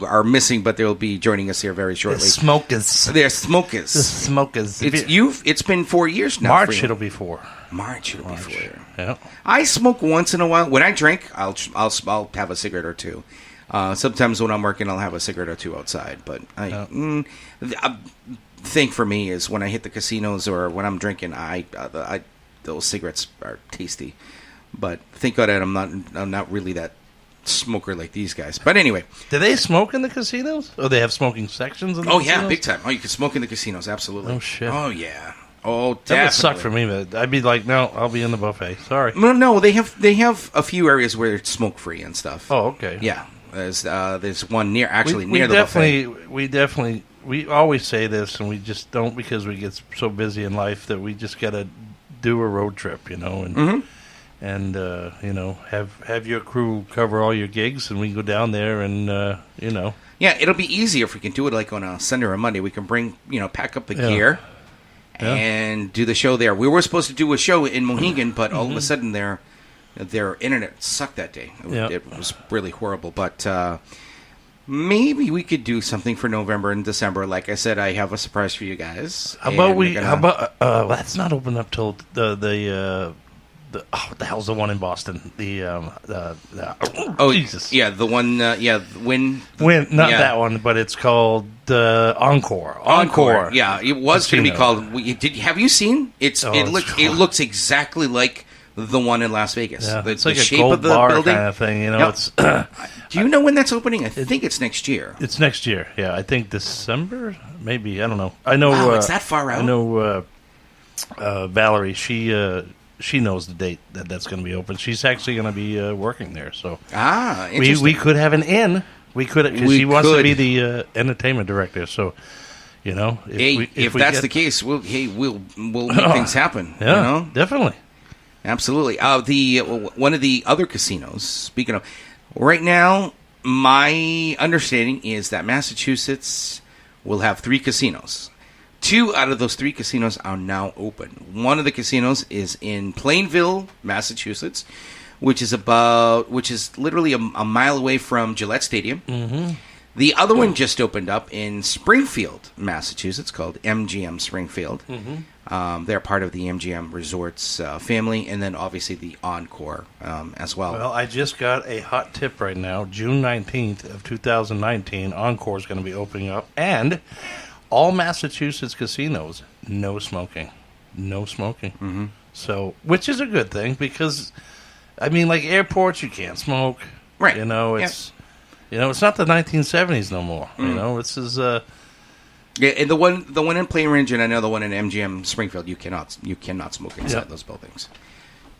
are missing, but they'll be joining us here very shortly. The smokers. They're smokers. The smokers. It's been 4 years now. March it'll be 4. March it'll be 4. Yeah. I smoke once in a while. When I drink, I'll have a cigarette or two. Sometimes when I'm working, I'll have a cigarette or two outside. But the thing for me is when I hit the casinos or when I'm drinking, those cigarettes are tasty. But thank God I'm not really that smoker like these guys. But anyway, do they smoke in the casinos? Or they have smoking sections in the casinos? Yeah, big time. Oh, you can smoke in the casinos, absolutely. Oh shit. Oh yeah. Oh, definitely. That would suck for me, but I'd be like, no, I'll be in the buffet. Sorry. No, they have a few areas where it's smoke free and stuff. Oh, okay. Yeah, there's one near the buffet. We always say this, and we just don't because we get so busy in life that we just gotta do a road trip, and have your crew cover all your gigs, and we go down there and Yeah, it'll be easier if we can do it like on a Sunday or a Monday. We can bring pack up the gear. Yeah. And do the show there. We were supposed to do a show in Mohegan, but all of a sudden their internet sucked that day. It was really horrible. But maybe we could do something for November and December. Like I said, I have a surprise for you guys. How about that's not open up till the what the hell's the one in Boston? Jesus. Yeah, the one. Win. Not that one, but it's called Encore. Encore. Yeah, it was going to be called. Have you seen? It looks exactly like the one in Las Vegas. Yeah, it's like the a shape gold of the bar building kind of thing. It's. Do you know when that's opening? I think it's next year. It's next year. Yeah, I think December. Maybe I don't know. I know. Wow, it's that far out. I know. Valerie. She knows the date that's going to be open. She's actually going to be working there. So interesting. We could have an in. We could because she wants to be the entertainment director. So if that's the case, we'll make things happen. Yeah, definitely, absolutely. One of the other casinos. Speaking of, right now, my understanding is that Massachusetts will have 3 casinos. 2 out of those 3 casinos are now open. One of the casinos is in Plainville, Massachusetts, which is literally a mile away from Gillette Stadium. Mm-hmm. The other one just opened up in Springfield, Massachusetts, called MGM Springfield. Mm-hmm. They're part of the MGM Resorts family, and then obviously the Encore as well. Well, I just got a hot tip right now. June 19th of 2019, Encore is going to be opening up, and all Massachusetts casinos, no smoking. No smoking. Mm-hmm. So, which is a good thing because, like airports, you can't smoke. Right. It's not the 1970s no more. This is and the one in Plain Ridge and another one in MGM Springfield, you cannot smoke inside those buildings.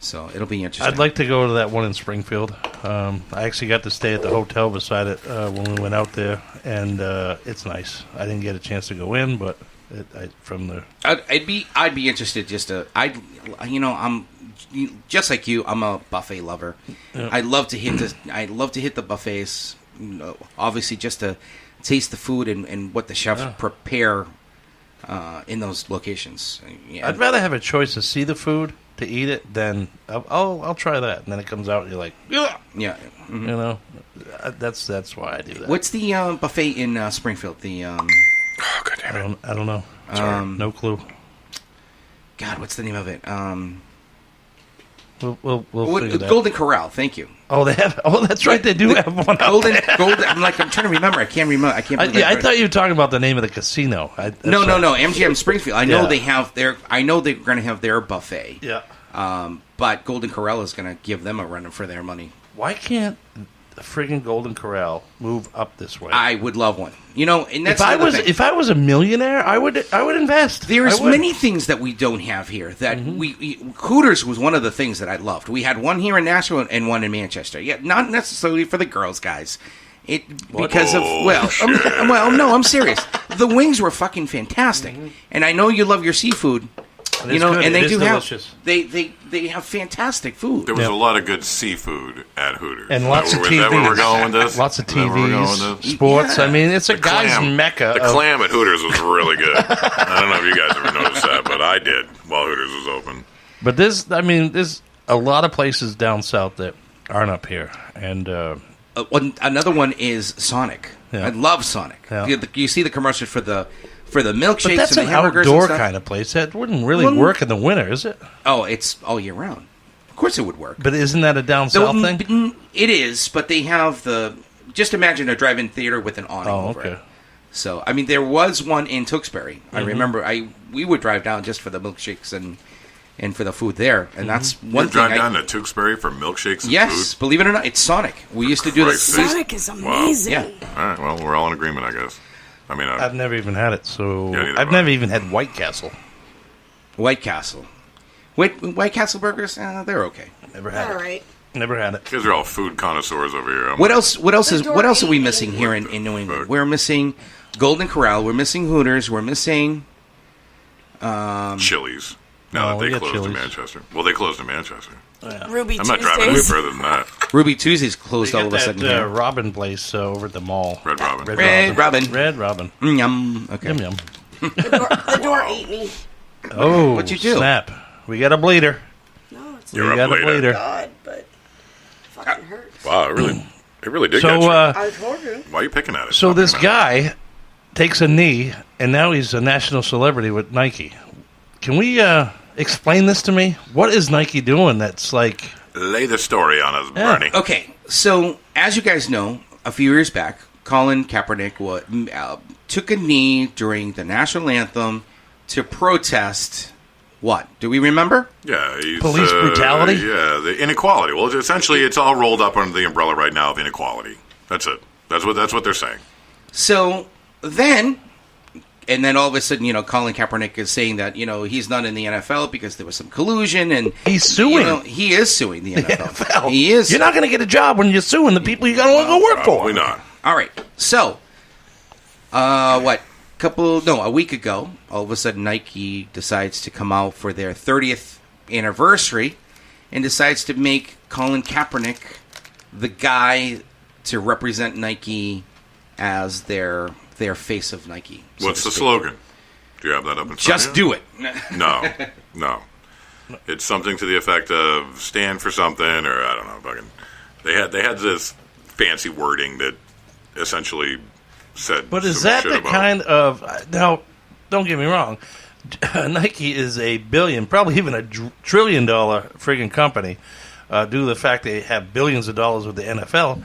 So it'll be interesting. I'd like to go to that one in Springfield. I actually got to stay at the hotel beside it when we went out there, and it's nice. I didn't get a chance to go in, but I'd be interested I'm just like you. I'm a buffet lover. Yeah. I love to hit the buffets. Obviously, just to taste the food and what the chefs prepare in those locations. Yeah. I'd rather have a choice to see the food, to eat it, then I'll try that, and then it comes out and you're like, ugh! Yeah, mm-hmm. That's why I do that. What's the buffet in Springfield? God damn it! I don't know. No clue. God, what's the name of it? We'll figure that. Golden Corral. Thank you. Oh, they have. Oh, that's right. They do have one. Golden. I'm trying to remember. I can't remember. I thought you were talking about the name of the casino. No. MGM Springfield. I know they have their. I know they're going to have their buffet. Yeah. But Golden Corral is going to give them a run for their money. Why can't the friggin' Golden Corral move up this way? I would love one. And that's if I was a millionaire, I would invest. There's many things that we don't have here. That Hooters was one of the things that I loved. We had one here in Nashville and one in Manchester. Yeah, not necessarily for the girls, guys. I'm serious. The wings were fucking fantastic, and I know you love your seafood. And they do delicious. They have fantastic food. There was a lot of good seafood at Hooters. And lots of TVs. Is that where we're going with this? Lots of TVs, sports. Yeah. I mean, it's a guy's mecca. The clam at Hooters was really good. I don't know if you guys ever noticed that, but I did while Hooters was open. But there's a lot of places down south that aren't up here. And another one is Sonic. Yeah. I love Sonic. Yeah. You see the commercials for the milkshakes But that's and an the hamburgers outdoor and stuff. kind of place. That wouldn't really work in the winter, is it? Oh, it's all year round. Of course, it would work. But isn't that a down south thing? It is, but they have the. Just imagine a drive-in theater with an awning over okay. it. So, I mean, there was one in Tewksbury. I remember we would drive down just for the milkshakes and for the food there, and that's one You thing. drive down to Tewksbury for milkshakes and yes, food? believe it or not, it's Sonic. We used to do this. Sonic is amazing. Yeah. All right, well, we're all in agreement, I guess. I mean, I've never even had it, so Yeah, neither I've have never I. even had White Castle. White Castle. White Castle burgers, they're okay. Never had All it. right. Never had it. you guys are all food connoisseurs over here. What else The door are we eating. missing here in New England? We're missing Golden Corral. We're missing Hooters. We're missing. Chili's. No, Now that we they got closed in Chili's. Manchester. Well, they closed in Manchester. Ruby I'm not driving any Tuesdays. further than that. Ruby Tuesdays closed They all got of a sudden. that here. Robin place over at the mall. Red Robin. Red Robin. Red Robin. Yum. Okay. Yum yum. The door ate me. Oh, What'd you do? Snap. We got a bleeder. No, it's You're not a We got a bleeder. bleeder. God, but fucking hurts. Wow, it really did get So, you. I told you. Why are you picking at it? so Stop this picking at it. guy takes a knee, and now he's a national celebrity with Nike. Can we explain this to me? What is Nike doing that's like... Lay the story on us, Yeah. Bernie. Okay, so as you guys know, a few years back, Colin Kaepernick took a knee during the national anthem to protest what? Do we remember? Yeah, he's, Police brutality? Yeah, the inequality. Well, essentially, it's all rolled up under the umbrella right now of inequality. That's it. That's what they're saying. So then, and then all of a sudden, Colin Kaepernick is saying that, he's not in the NFL because there was some collusion, and He's suing. he is suing the NFL. NFL. He is. You're not going to get a job when you're suing the people you got to go work for. Probably not. All right. So, a week ago, all of a sudden Nike decides to come out for their 30th anniversary and decides to make Colin Kaepernick the guy to represent Nike as their face of Nike. so What's to the speak. slogan? Do you have that up in front Just of you? do it. No. It's something to the effect of stand for something, or I don't know. Fucking, they had this fancy wording that essentially said. But is some that shit the about- kind of... Now, don't get me wrong. Nike is a billion, probably even a trillion-dollar friggin' company due to the fact they have billions of dollars with the NFL.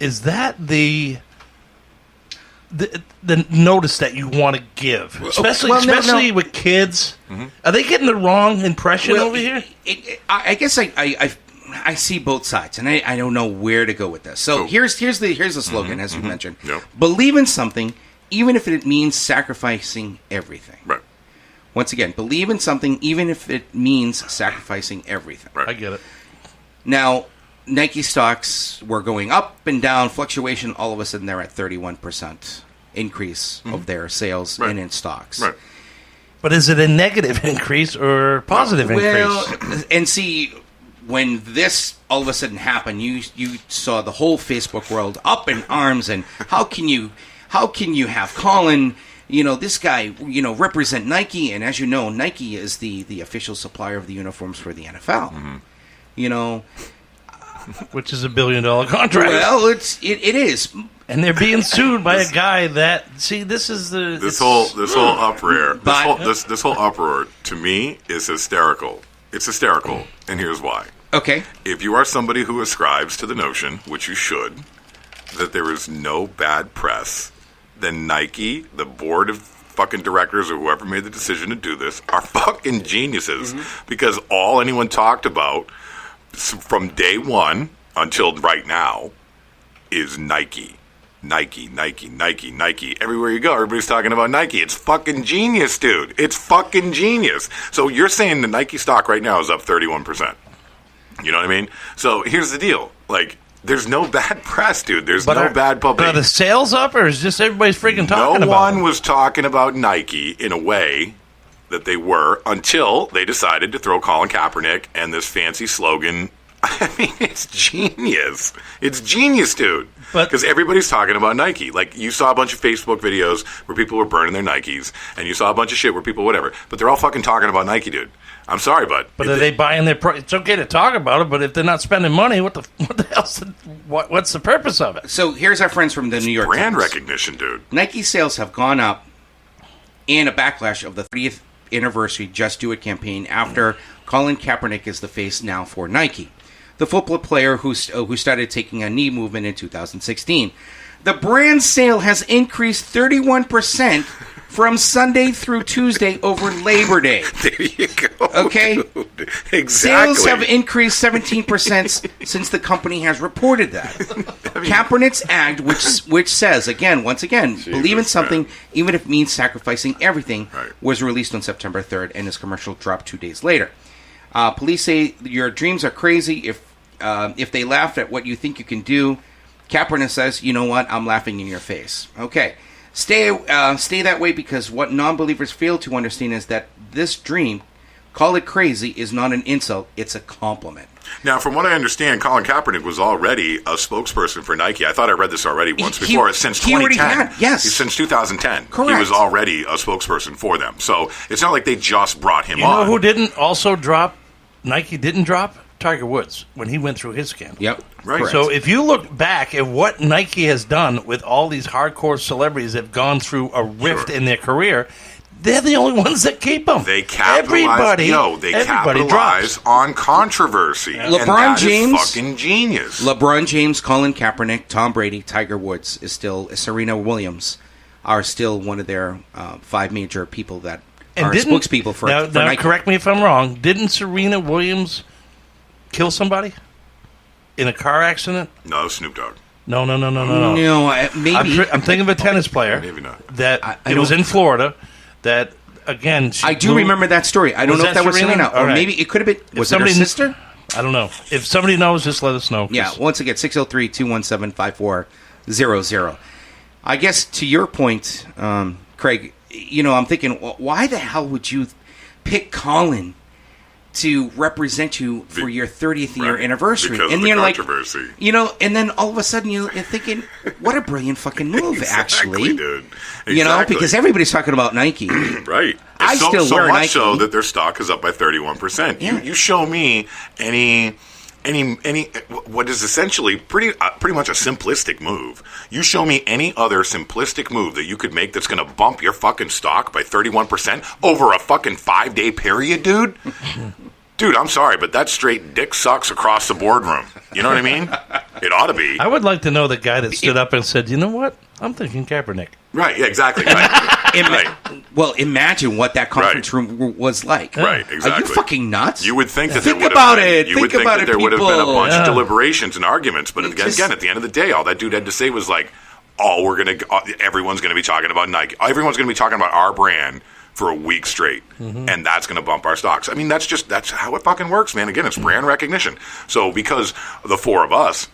Is that the notice that you want to give, especially Well, no. with kids? Are they getting the wrong impression over here? I guess I see both sides, and I don't know where to go with this. So Oh. here's the slogan, as you mentioned. Yep. Believe in something, even if it means sacrificing everything. Right. Once again, believe in something, even if it means sacrificing everything. Right. I get it. Now, Nike stocks were going up and down, fluctuation. All of a sudden, they're at 31% increase of their sales Right. and in stocks. Right. But is it a negative increase or positive Well, increase? and see, when this all of a sudden happened, you saw the whole Facebook world up in arms, and how can you have Colin, this guy, represent Nike, and as you know, Nike is the official supplier of the uniforms for the NFL. Which is $1 billion contract. Well, it is. And they're being sued by a guy that this is the This whole uproar, But- this whole uproar to me is hysterical. It's hysterical, and here's why. Okay. If you are somebody who ascribes to the notion, which you should, that there is no bad press, then Nike, the board of fucking directors or whoever made the decision to do this, are fucking geniuses. Because all anyone talked about from day one until right now is Nike. Nike, Nike, Nike, Nike. Everywhere you go, everybody's talking about Nike. It's fucking genius, dude. It's fucking genius. So you're saying the Nike stock right now is up 31%. You know what I mean? So here's the deal. Like, there's no bad press, dude. There's no bad But are publicity. the sales up, or is just everybody's freaking talking No about one it? was talking about Nike in a way that they were until they decided to throw Colin Kaepernick and this fancy slogan. I mean, it's genius. It's genius, dude. Because everybody's talking about Nike. Like, you saw a bunch of Facebook videos where people were burning their Nikes, and you saw a bunch of shit where people whatever. But they're all fucking talking about Nike, dude. I'm sorry, bud. But are they buying their? It's okay to talk about it, but if they're not spending money, what the hell's what's the purpose of it? So here's our friends from the New York brand Times. recognition, dude. Nike sales have gone up in a backlash of the 30th anniversary Just Do It campaign after Colin Kaepernick is the face now for Nike, the football player who started taking a knee movement in 2016. The brand sale has increased 31% from Sunday through Tuesday over Labor Day. There you go. Okay? Dude. Exactly. Sales have increased 17% since the company has reported that. Kaepernick's ad, which says, once again, believe in something, man. even if it means sacrificing everything, Right. was released on September 3rd, and his commercial dropped 2 days later. Police say your dreams are crazy if they laughed at what you think you can do. Kaepernick says, you know what, I'm laughing in your face. Okay. Stay that way, because what non-believers fail to understand is that this dream, call it crazy, is not an insult, it's a compliment. Now, from what I understand, Colin Kaepernick was already a spokesperson for Nike. I thought I read this already once before. Since he already 2010. had, yes. Since 2010. Correct. He was already a spokesperson for them. So it's not like they just brought him You on. know who didn't also drop? Nike didn't drop? Tiger Woods, when he went through his scandal. Yep. Right. Correct. So if you look back at what Nike has done with all these hardcore celebrities that have gone through a rift in their career, they're the only ones that keep them. They capitalize, everybody capitalize on controversy. And LeBron that is James, fucking genius. LeBron James, Colin Kaepernick, Tom Brady, Tiger Woods is still, Serena Williams are still one of their 5 major people that are spokespeople for now, Nike. Correct me if I'm wrong. Didn't Serena Williams kill somebody in a car accident? No, Snoop Dogg. No. No, maybe. I'm thinking of a tennis player Maybe not. that I it was don't- in Florida. That again, I do remember that story. I don't Was know if that that was Serena? Serena, All or right. maybe it could have been. Was it her somebody- sister? I don't know. If somebody knows, just let us know. 'cause Yeah, once again, 603-217-5400. I guess to your point, Craig, I'm thinking, why the hell would you pick Colin to represent you for your 30th year Right. anniversary? Because and of the you're controversy. and then all of a sudden you're thinking, what a brilliant fucking move, actually. Dude. Because everybody's talking about Nike. Right. I so, still so wear much Nike. so that their stock is up by 31%. Yeah. You show me any what is essentially pretty much a simplistic move. You show me any other simplistic move that you could make that's going to bump your fucking stock by 31% over a fucking 5-day period, dude. Dude, I'm sorry, but that's straight dick sucks across the boardroom. You know what I mean? It ought to be. I would like to know the guy that stood up and said, "You know what? I'm thinking Kaepernick." Right, yeah, exactly. Right. Well, imagine what that conference room was like. Right, exactly. Are you fucking nuts? You would think that Think there would about have been, it. You would Think think about that it, there would have been a people. bunch Yeah. of deliberations and arguments, but It just- again, at the end of the day, all that dude had to say was like, everyone's going to be talking about Nike. Everyone's going to be talking about our brand for a week straight, and that's going to bump our stocks. I mean, that's how it fucking works, man. Again, it's brand recognition. So because the 4 of us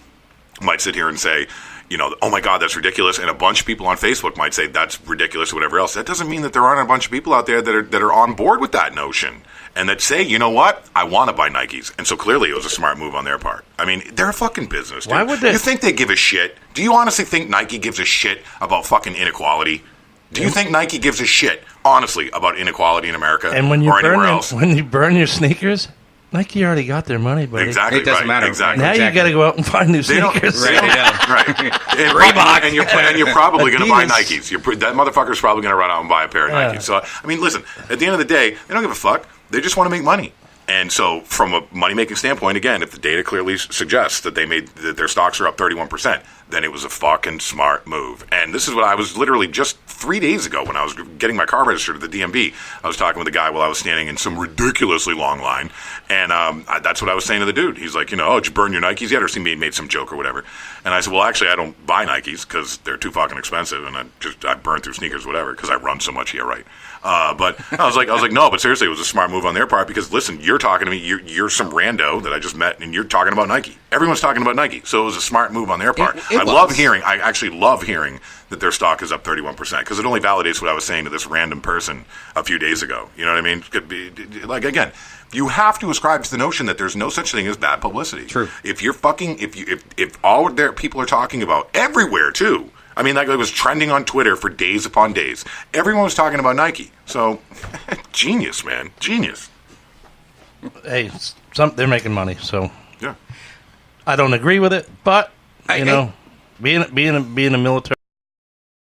might sit here and say, oh my God, that's ridiculous, and a bunch of people on Facebook might say that's ridiculous or whatever else, that doesn't mean that there aren't a bunch of people out there that are on board with that notion and that say, you know what, I want to buy Nikes. And so clearly it was a smart move on their part. I mean, they're a fucking business, dude. Why would they? You think they give a shit? Do you honestly think Nike gives a shit about fucking inequality? Do you think Nike gives a shit, honestly, about inequality in America And when you or anywhere else? when you burn your sneakers, Nike already got their money, buddy. Exactly. It doesn't right, matter. Exactly. Now you got to go out and find new They don't- sneakers. they don't- right. And you're probably going to buy Adidas. Nikes. That motherfucker's probably going to run out and buy a pair of Yeah. Nikes. So, I mean, listen, at the end of the day, they don't give a fuck. They just want to make money. And so, from a money-making standpoint, again, if the data clearly suggests that that their stocks are up 31%, then it was a fucking smart move. And this is what I was literally just 3 days ago when I was getting my car registered at the DMV. I was talking with a guy while I was standing in some ridiculously long line, and that's what I was saying to the dude. He's like, did you burn your Nikes yet? Or he made some joke or whatever. And I said, well, actually, I don't buy Nikes because they're too fucking expensive, and I burn through sneakers, whatever, because I run so much. Yeah, right. But I was like, no, but seriously, it was a smart move on their part because listen, you're talking to me, you're some rando that I just met, and you're talking about Nike. Everyone's talking about Nike, so it was a smart move on their part. I actually love hearing that their stock is up 31% because it only validates what I was saying to this random person a few days ago. You know what I mean? Could be like, again, you have to ascribe to the notion that there's no such thing as bad publicity. True. If you're fucking, if all their people are talking about everywhere too. I mean, like it was trending on Twitter for days upon days. Everyone was talking about Nike. So, genius, man, genius. Hey, they're making money, so Yeah. I don't agree with it, but you know, being a military